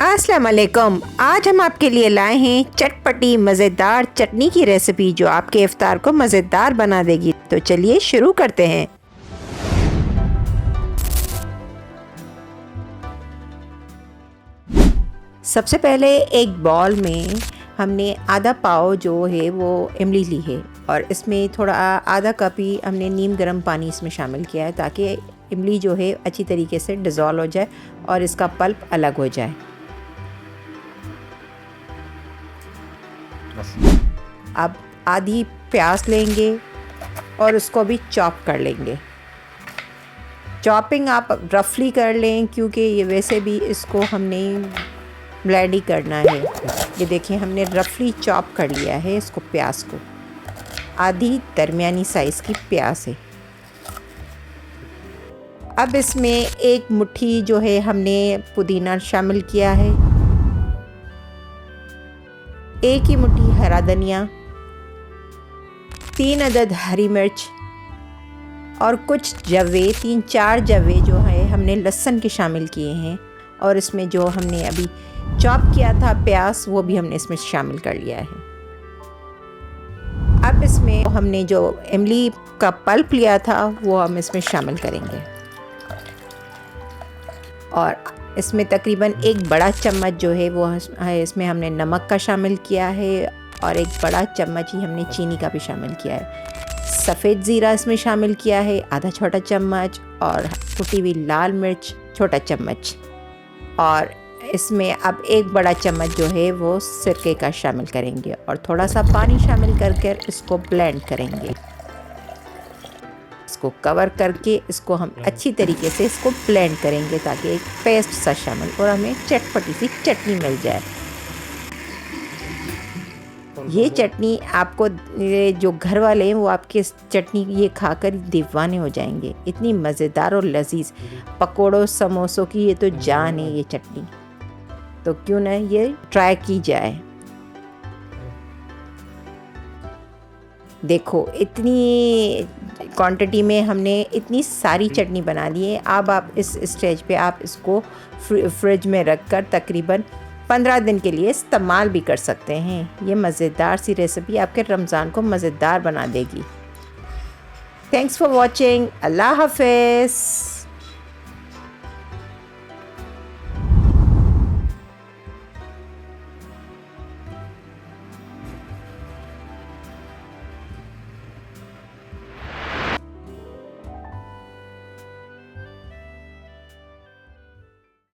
अस्सलाम वालेकुम। आज हम आपके लिए लाए हैं चटपटी मज़ेदार चटनी की रेसिपी जो आपके इफ्तार को मज़ेदार बना देगी। तो चलिए शुरू करते हैं। सबसे पहले एक बाउल में हमने आधा पाव जो है वो इमली ली है और इसमें थोड़ा आधा कप ही हमने नीम गर्म पानी इसमें शामिल किया है ताकि इमली जो है अच्छी तरीके से डिज़ोल्व हो जाए और इसका पल्प अलग हो जाए। अब आधी प्याज लेंगे और उसको भी चॉप कर लेंगे। चॉपिंग आप रफली कर लें क्योंकि ये वैसे भी इसको हमने ब्लेंड ही करना है। ये देखिए हमने रफली चॉप कर लिया है इसको, प्याज को। आधी दरमियानी साइज़ की प्याज है। अब इसमें एक मुट्ठी जो है हमने पुदीना शामिल किया है, एक ही मुट्ठी हरा धनिया, 3 अदद हरी मिर्च और कुछ जवे, 3-4 जवे जो है हमने लहसुन के शामिल किए हैं। और इसमें जो हमने अभी चॉप किया था प्याज वो भी हमने इसमें शामिल कर लिया है। अब इसमें हमने जो इमली का पल्प लिया था वो हम इसमें शामिल करेंगे और इसमें तकरीबन 1 बड़ा चम्मच जो है वो है इसमें हमने नमक का शामिल किया है और 1 बड़ा चम्मच ही हमने चीनी का भी शामिल किया है। सफ़ेद ज़ीरा इसमें शामिल किया है आधा छोटा चम्मच और कुटी हुई लाल मिर्च छोटा चम्मच। और इसमें अब 1 बड़ा चम्मच जो है वो सिरके का शामिल करेंगे और थोड़ा सा पानी शामिल करके इसको ब्लेंड करेंगे। इसको कवर करके इसको हम अच्छी तरीके से इसको ब्लेंड करेंगे ताकि एक पेस्ट सा शामिल और हमें चटपटी सी चटनी मिल जाए। ये चटनी आपको जो घर वाले हैं वो आपके चटनी ये खाकर दीवाने हो जाएंगे। इतनी मज़ेदार और लजीज पकोड़ों समोसों की ये तो जान है ये चटनी। तो क्यों ना ये ट्राई की जाए। देखो इतनी क्वांटिटी में हमने इतनी सारी चटनी बना ली है। अब आप इस स्टेज पे आप इसको फ्रिज में रखकर तकरीबन 15 दिन के लिए इस्तेमाल भी कर सकते हैं। ये मज़ेदार सी रेसिपी आपके रमज़ान को मज़ेदार बना देगी। Thanks for watching. अल्लाह हाफ़िज़।